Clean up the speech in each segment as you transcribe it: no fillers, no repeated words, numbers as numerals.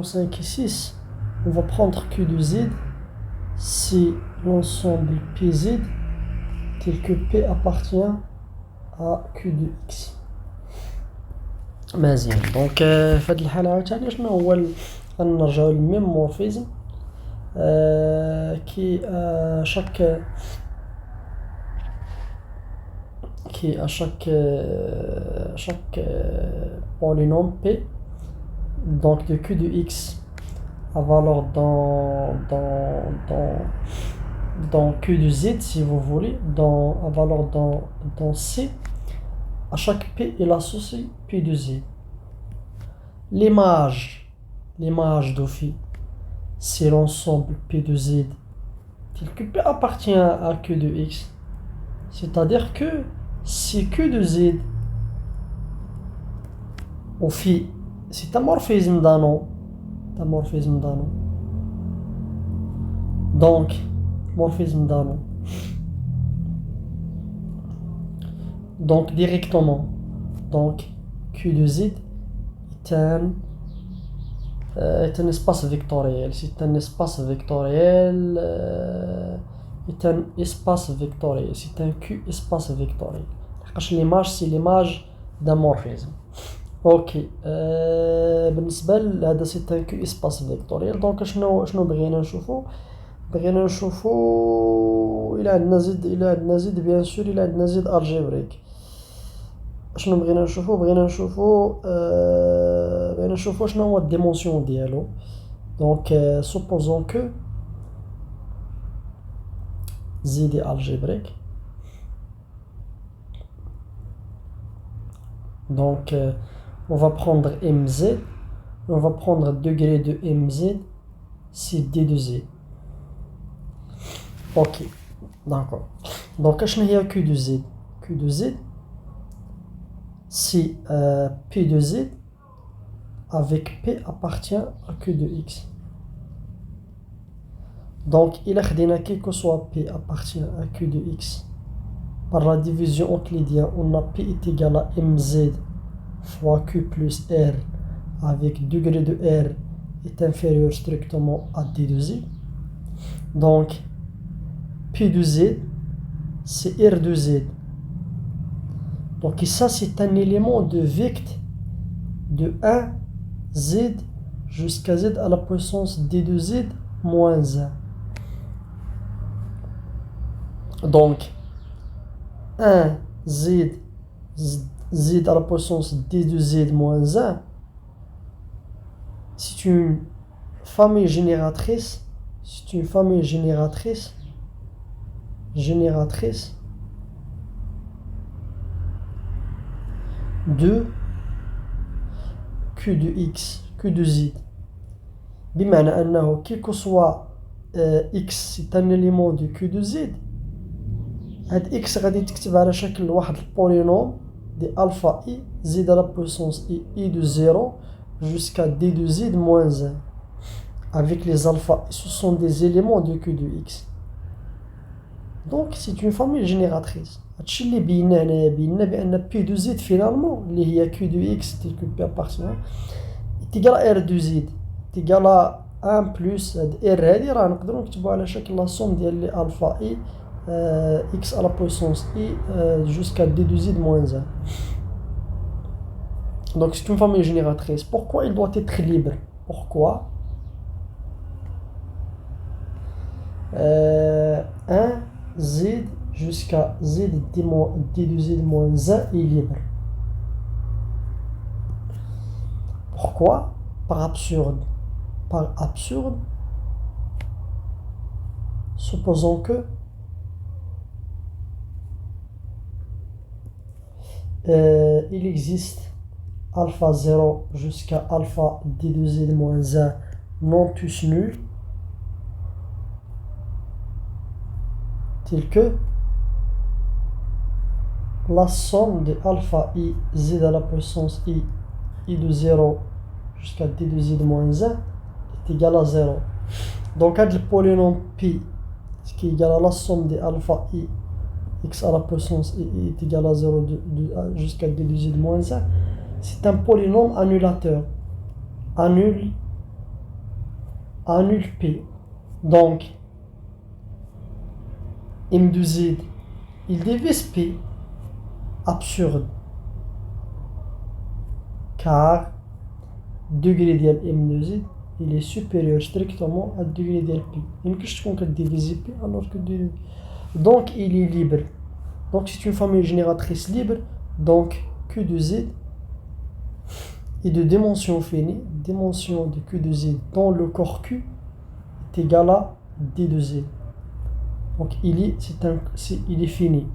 5 et 6, on va prendre Q de Z si l'ensemble PZ tel que P appartient à Q de X. مزيان دونك في هذه الحالة عاوتاني شنو هو غنرجعو للميم مورفيزم كي à chaque polynôme P donc de Q de X à valeur dans Q de Z si vous voulez à valeur dans C à chaque P il associe P de Z. L'image d'Ophi c'est l'ensemble P de Z tel que P appartient à Q de X, c'est-à-dire que si Q de Z Ophi c'est un morphisme d'un nom, donc morphisme d'un nom, donc directement donc Q de Z est un espace vectoriel, c'est un espace vectoriel, c'est un Q espace vectoriel. L'image c'est l'image d'un morphisme. Ok, بالنسبة لهذا c'est un Q espace vectoriel. donc شنو بغينا نشوفو إلا عندنا زد bien sûr إلا عندنا زد algébrique. شنو بغينا نشوفو شنو هو الديمونسيون ديالو. donc supposons que Z est algébrique. donc on va prendre MZ, on va prendre degré de MZ, c'est D de Z. Ok, d'accord. Donc, qu'est-ce qu'il y a Q de Z? Q de Z, c'est P de Z avec P appartient à Q de X. Donc, il a quel que soit P appartient à Q de X. Par la division euclidienne, on a P est égal à MZ fois Q plus R avec degré de R est inférieur strictement à D de Z. Donc, P de Z, c'est R de Z. Donc, ça, c'est un élément de vecte de 1 Z jusqu'à Z à la puissance D de Z moins 1. Donc, 1 Z à la puissance D de Z moins 1, c'est une famille génératrice, de Q de X, Q de Z. بمعنى أنه quel que soit X c'est un élément de Q de Z. هاد X غادي تكتب على شكل واحد البولينوم دي alpha I Z à la puissance I de 0 jusqu'à D de Z moins 1 avec les alpha ce sont des éléments de Q de X. donc c'est une famille génératrice. هادشي اللي بينا بأن P de Z finalement اللي هي Q de X tel que P appartient est égal à R de Z est égal à 1 plus R هادي راه نقدروا نكتبوا على شكل لا somme ديال لي alpha I X à la puissance I jusqu'à D de Z moins 1. Donc c'est une famille génératrice. Pourquoi il doit être libre? Pourquoi 1 Z jusqu'à Z D de Z moins 1 est libre. Pourquoi? Par absurde. Supposons que il existe alpha 0 jusqu'à alpha D de Z moins 1 non tous nuls tel que la somme de alpha I Z à la puissance I de 0 jusqu'à D de Z moins 1 est égale à 0. Donc le polynôme P qui est égal à la somme de alpha I X à la puissance I est égal à 0 jusqu'à D de Z moins 1, c'est un polynôme annulateur. Annule annule P. Donc, M de Z, il divise P. Absurde. Car degré ديال M de Z, il est supérieur strictement à degré ديال P. يمكنش تكون كديفيزي P alors que donc il est libre. Donc c'est une famille génératrice libre. Donc Q de Z est de dimension finie. Dimension de Q de Z dans le corps Q est égale à D de Z. Donc il est fini.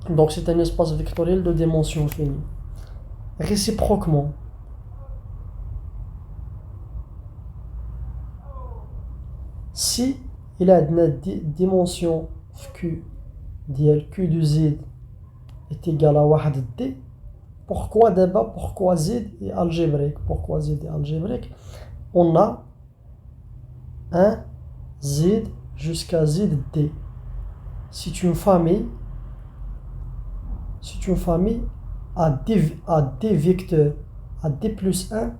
Donc c'est un espace vectoriel de dimension finie. Réciproquement, si il a une dimension Q Q de Z est égal à 1 D, pourquoi Z est algébrique? Pourquoi Z est algébrique? On a un Z jusqu'à ZD. C'est une famille à D vecteurs, à D plus 1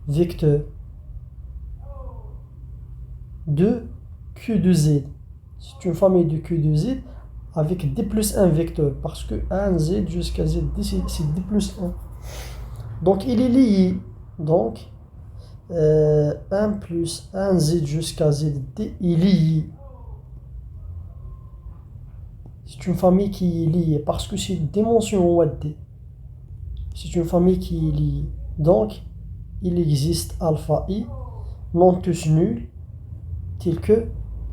vecteur de Q de Z. C'est une famille de Q de Z avec D plus 1 vecteur, parce que 1Z jusqu'à ZD c'est D plus 1. Donc il est lié. Donc 1 plus 1Z jusqu'à ZD est lié. C'est une famille qui est liée parce que c'est une dimension D. C'est une famille qui est liée. Donc, il existe alpha I non tous nuls, tel que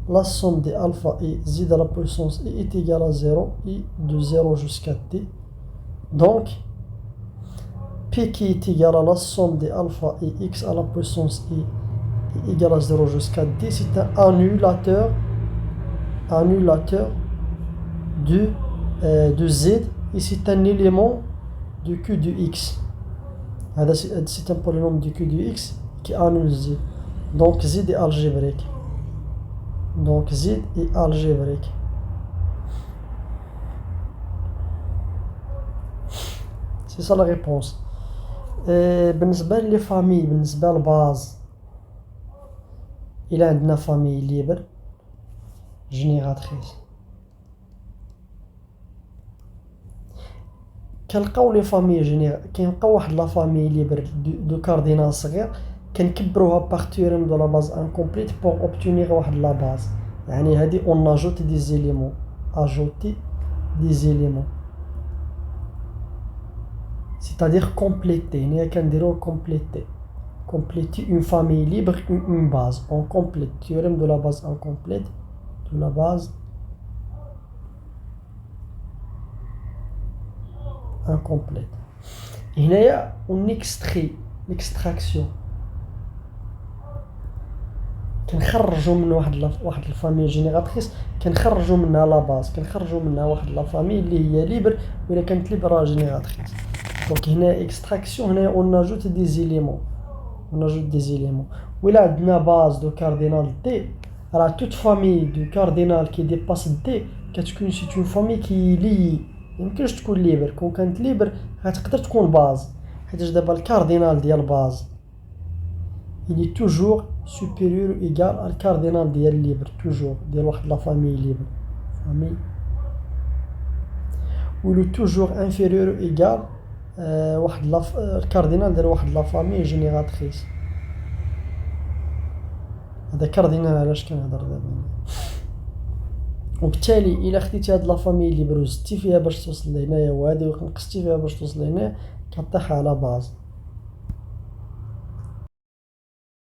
la somme des alpha I Z à la puissance I est égale à 0, I de 0 jusqu'à D. Donc, P qui est égal à la somme des alpha I X à la puissance I est égal à 0 jusqu'à D, c'est un annulateur de Z, et c'est un élément de Q de X. C'est un polynôme de Q de X qui annule Z. Donc Z est algébrique. C'est ça la réponse. بالنسبة لي famille, بالنسبة للباز إلا عندنا famille libre génératrice. كنلقاو لي فامي كنلقاو واحد لا فامي ليبر دو كاردينال صغير كنكبروها باغ تيوريم دو لا باز انكومبليت بور اوبتونيغ واحد لا باز. يعني هادي اون اجوتي دي زيليمون c'est-à-dire compléter. هنا كنديرو compléter une famille libre une base. On complète théorème de la base incomplète de la base incomplète. هنايا on extrait l'extraction كنخرجوا من واحد الفامي جينيراتريس، كنخرجوا منها لا باز، كنخرجوا منها واحد لا فامي اللي هي ليبر، ولا كانت ليبر راه جينيراتريس. دونك هنا اكستراكسيون، هنا اون اجوت دي زيليمون، ولا عندنا باز دو كاردينال دي، راه توت فامي دو كاردينال كي ديباس دي كتكون سي اون فامي كي لي يمكنش تكون ليبر. كون كانت ليبر غتقدر تكون باز، حيتاش دابا الكاردينال ديال باز il est toujours supérieur ou égal à le cardinal ديال libre, toujours ديال واحد لا famille libre, ou il est toujours inférieur ou égal واحد لا الكاردينال ديال واحد لا famille génératrice. هذا كاردينال علاش كنهضر دابا. وبالتالي الا خديتي هاد لا فامي ليبر وزدتي فيها باش توصل لهنايا، وهادي نقصتي فيها باش توصل لهنايا، كطيح على باز.